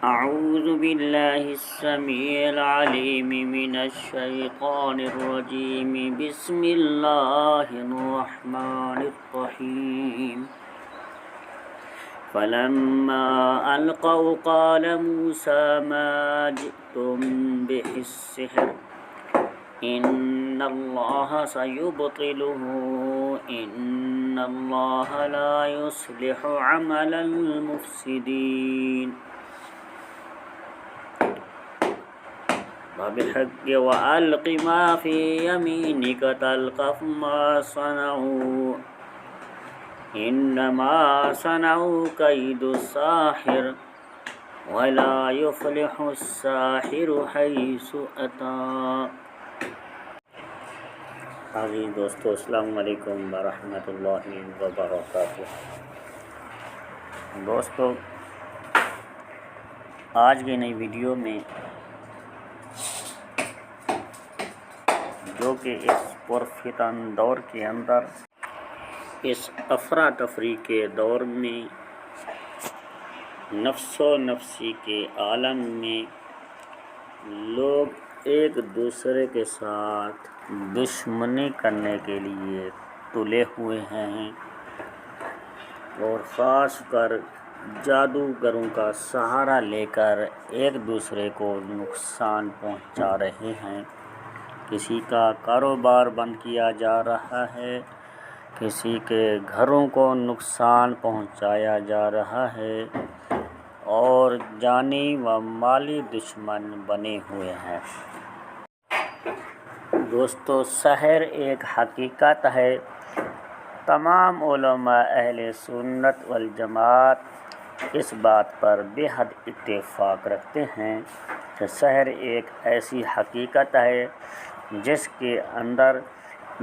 أعوذ بالله السميع العليم من الشيطان الرجيم بسم الله الرحمن الرحيم فلما ألقوا قال موسى ما جئتم به السحر إن الله سيبطله إن الله لا يصلح عمل المفسدين وبالحق وألق ما في يمينك تلقف ما صنعوا إنما صنعوا كيد الساحر ولا يفلح الساحر حيث أتى۔ عزیز دوستو، السلام علیکم ورحمۃ اللہ وبرکاتہ۔ دوستو، آج کی نئی ویڈیو میں جو کہ اس پرفتن دور کے اندر، اس افراتفری کے دور میں، نفس و نفسی کے عالم میں لوگ ایک دوسرے کے ساتھ دشمنی کرنے کے لیے تلے ہوئے ہیں، اور خاص کر جادوگروں کا سہارا لے کر ایک دوسرے کو نقصان پہنچا رہے ہیں۔ کسی کا کاروبار بند کیا جا رہا ہے، کسی کے گھروں کو نقصان پہنچایا جا رہا ہے، اور جانی و مالی دشمن بنے ہوئے ہیں۔ دوستو، سحر ایک حقیقت ہے۔ تمام علماء اہل سنت والجماعت اس بات پر بے حد اتفاق رکھتے ہیں کہ سحر ایک ایسی حقیقت ہے جس کے اندر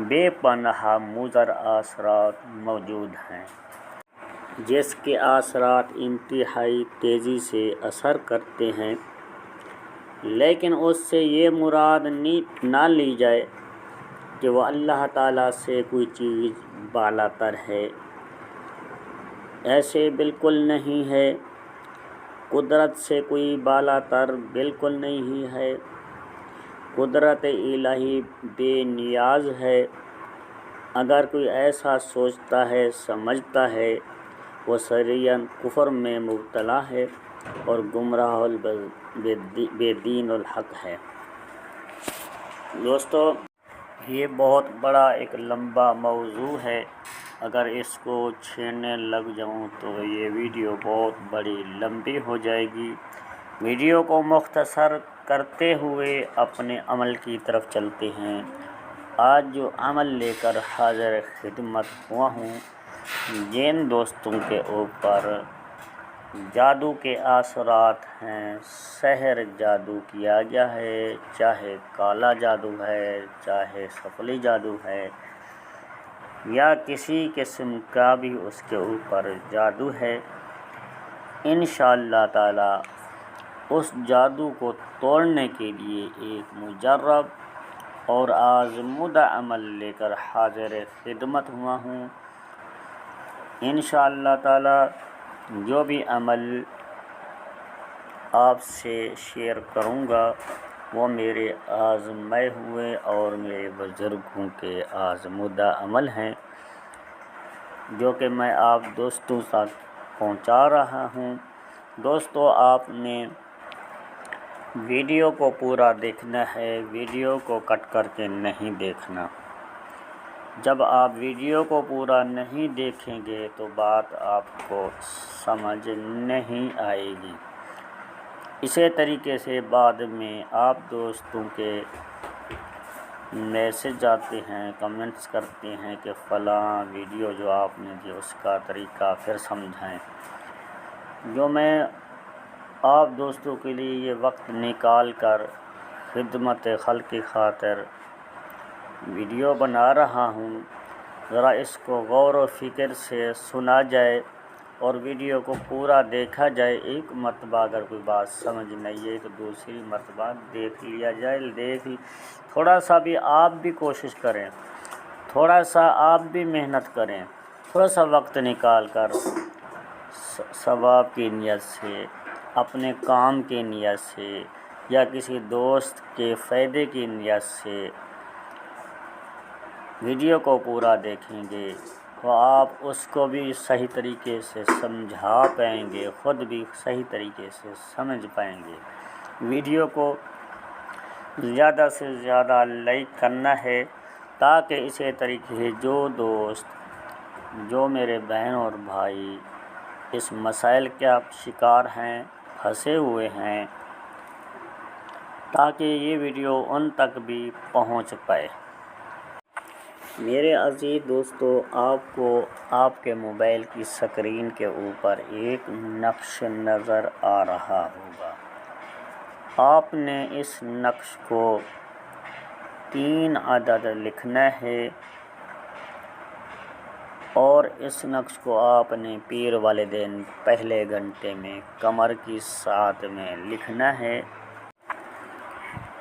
بے پناہ مضر اثرات موجود ہیں، جس کے اثرات انتہائی تیزی سے اثر کرتے ہیں، لیکن اس سے یہ مراد نہ لی جائے کہ وہ اللہ تعالیٰ سے کوئی چیز بالا تر ہے۔ ایسے بالکل نہیں ہے۔ قدرت سے کوئی بالا تر بالکل نہیں ہے۔ قدرت الہی بے نیاز ہے۔ اگر کوئی ایسا سوچتا ہے، سمجھتا ہے، وہ صریحاً کفر میں مبتلا ہے اور گمراہ بے دین الحق ہے۔ دوستو، یہ بہت بڑا ایک لمبا موضوع ہے۔ اگر اس کو چھیڑنے لگ جاؤں تو یہ ویڈیو بہت بڑی لمبی ہو جائے گی۔ ویڈیو کو مختصر کرتے ہوئے اپنے عمل کی طرف چلتے ہیں۔ آج جو عمل لے کر حاضر خدمت ہوا ہوں، جن دوستوں کے اوپر جادو کے اثرات ہیں، سحر جادو کیا گیا ہے، چاہے کالا جادو ہے، چاہے شفلی جادو ہے، یا کسی قسم کا بھی اس کے اوپر جادو ہے، انشاءاللہ تعالی اس جادو کو توڑنے کے لیے ایک مجرب اور آزمودہ عمل لے کر حاضر خدمت ہوا ہوں۔ انشاءاللہ تعالی جو بھی عمل آپ سے شیئر کروں گا وہ میرے آزمائے ہوئے اور میرے بزرگوں کے آزمودہ عمل ہیں، جو کہ میں آپ دوستوں تک پہنچا رہا ہوں۔ دوستو، آپ نے ویڈیو کو پورا دیکھنا ہے، ویڈیو کو کٹ کر کے نہیں دیکھنا۔ جب آپ ویڈیو کو پورا نہیں دیکھیں گے تو بات آپ کو سمجھ نہیں آئے گی۔ اسی طریقے سے بعد میں آپ دوستوں کے میسج آتے ہیں، کمنٹس کرتے ہیں کہ فلاں ویڈیو جو آپ نے دی اس کا طریقہ پھر سمجھائیں۔ جو میں آپ دوستوں کے لیے یہ وقت نکال کر خدمت خلق کی خاطر ویڈیو بنا رہا ہوں، ذرا اس کو غور و فکر سے سنا جائے اور ویڈیو کو پورا دیکھا جائے۔ ایک مرتبہ اگر کوئی بات سمجھ نہیں ہے تو دوسری مرتبہ دیکھ لیا جائے۔ تھوڑا سا بھی آپ بھی کوشش کریں، تھوڑا سا آپ بھی محنت کریں، تھوڑا سا وقت نکال کر ثواب کی نیت سے اپنے کام کی نیت سے یا کسی دوست کے فائدے کی نیت سے ویڈیو کو پورا دیکھیں گے تو آپ اس کو بھی صحیح طریقے سے سمجھا پائیں گے، خود بھی صحیح طریقے سے سمجھ پائیں گے۔ ویڈیو کو زیادہ سے زیادہ لائک کرنا ہے تاکہ اسی طریقے سے جو دوست، جو میرے بہن اور بھائی اس مسائل کا شکار ہیں، پھنسے ہوئے ہیں، تاکہ یہ ویڈیو ان تک بھی پہنچ پائے۔ میرے عزیز دوستو، آپ کو آپ کے موبائل کی سکرین کے اوپر ایک نقش نظر آ رہا ہوگا۔ آپ نے اس نقش کو 3 عدد لکھنا ہے اور اس نقش کو آپ نے پیر والے دن پہلے گھنٹے میں کمر کی ساتھ میں لکھنا ہے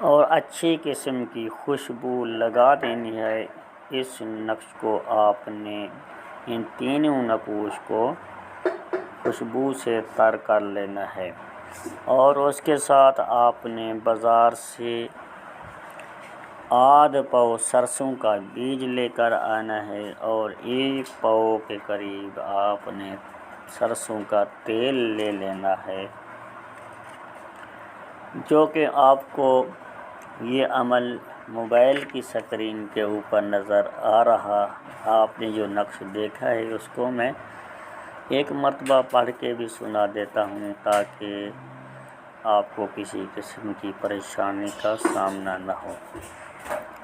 اور اچھی قسم کی خوشبو لگا دینی ہے۔ اس نقش کو آپ نے ان تینوں نقوش کو خوشبو سے تر کر لینا ہے اور اس کے ساتھ آپ نے بازار سے آدھ پاؤ سرسوں کا بیج لے کر آنا ہے اور 1 پاؤ کے قریب آپ نے سرسوں کا تیل لے لینا ہے، جو کہ آپ کو یہ عمل موبائل کی سکرین کے اوپر نظر آ رہا۔ آپ نے جو نقش دیکھا ہے اس کو میں ایک مرتبہ پڑھ کے بھی سنا دیتا ہوں تاکہ آپ کو کسی قسم کی پریشانی کا سامنا نہ ہو۔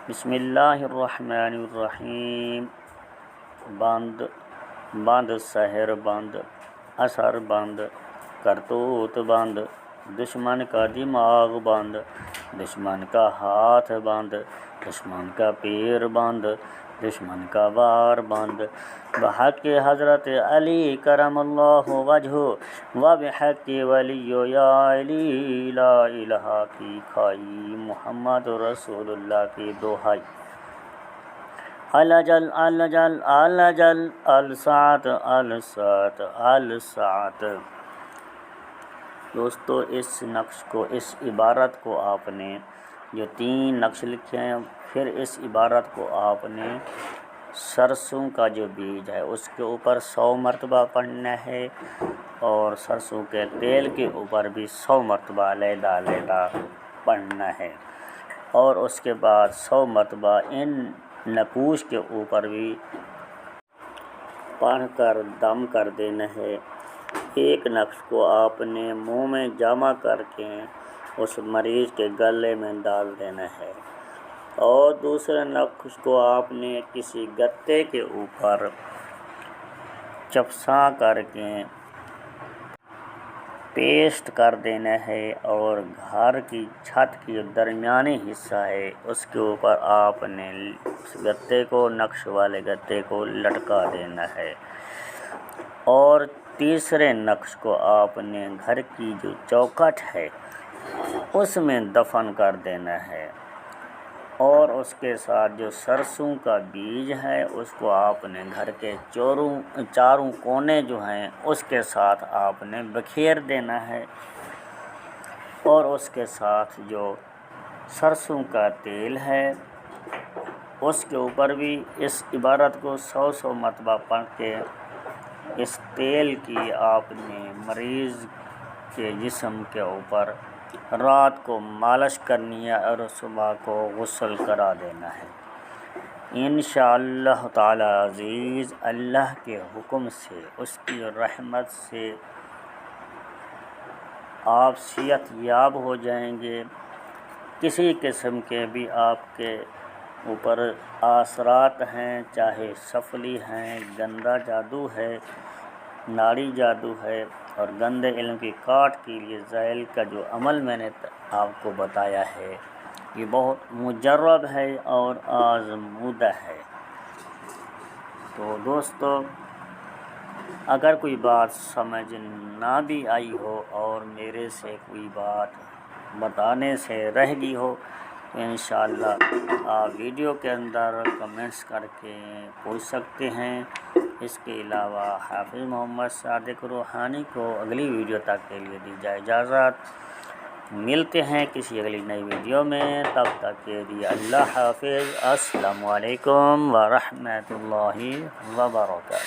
بسم اللہ الرحمن الرحیم۔ بند بند سحر بند، اثر بند، کرتوت بند، دشمن کا دماغ بند، دشمن کا ہاتھ بند، دشمن کا پیر بند، دشمن کا وار بند، بحق حضرت علی کرم اللہ وجہہ و بحق ولی یا علی لا الہ کی کھائی، محمد رسول اللہ کی دہائی۔ الجل الجل الجل الساعت الساعت الساعت۔ دوستو، اس نقش کو، اس عبارت کو آپ نے جو 3 نقش لکھے ہیں، پھر اس عبارت کو آپ نے سرسوں کا جو بیج ہے اس کے اوپر 100 مرتبہ پڑھنا ہے اور سرسوں کے تیل کے اوپر بھی 100 مرتبہ علیحدہ علیحدہ پڑھنا ہے اور اس کے بعد 100 مرتبہ ان نقوش کے اوپر بھی پڑھ کر دم کر دینا ہے۔ ایک نقش کو آپ نے منہ میں جمع کر کے اس مریض کے گلے میں ڈال دینا ہے اور دوسرے نقش کو آپ نے کسی گتے کے اوپر چپساں کر کے پیسٹ کر دینا ہے اور گھر کی چھت کی درمیانی حصہ ہے اس کے اوپر آپ نے اس گتے کو، نقش والے گتے کو لٹکا دینا ہے اور تیسرے نقش کو آپ نے گھر کی جو چوکھٹ ہے اس میں دفن کر دینا ہے اور اس کے ساتھ جو سرسوں کا بیج ہے اس کو آپ نے گھر کے چاروں کونے جو ہیں اس کے ساتھ آپ نے بکھیر دینا ہے اور اس کے ساتھ جو سرسوں کا تیل ہے اس کے اوپر بھی اس عبارت کو 100 مرتبہ پڑھ کے اس تیل کی آپ نے مریض کے جسم کے اوپر رات کو مالش کرنی ہے اور صبح کو غسل کرا دینا ہے۔ انشاءاللہ تعالی عزیز، اللہ کے حکم سے، اس کی رحمت سے آپ صحت یاب ہو جائیں گے۔ کسی قسم کے بھی آپ کے اوپر اثرات ہیں، چاہے سفلی ہیں، گندا جادو ہے، ناڑی جادو ہے اور گندے علم کی کاٹ کے لیے زائل کا جو عمل میں نے آپ کو بتایا ہے یہ بہت مجرب ہے اور آزمودہ ہے۔ تو دوستو، اگر کوئی بات سمجھ نہ بھی آئی ہو اور میرے سے کوئی بات بتانے سے رہ گئی ہو تو انشاءاللہ آپ ویڈیو کے اندر کمنٹس کر کے پوچھ سکتے ہیں اس کے علاوہ حافظ محمد صادق روحانی کو اگلی ویڈیو تک کے لیے دی جائے اجازت۔ ملتے ہیں کسی اگلی نئی ویڈیو میں، تب تک کے لیے اللہ حافظ۔ السلام علیکم ورحمۃ اللہ وبرکاتہ۔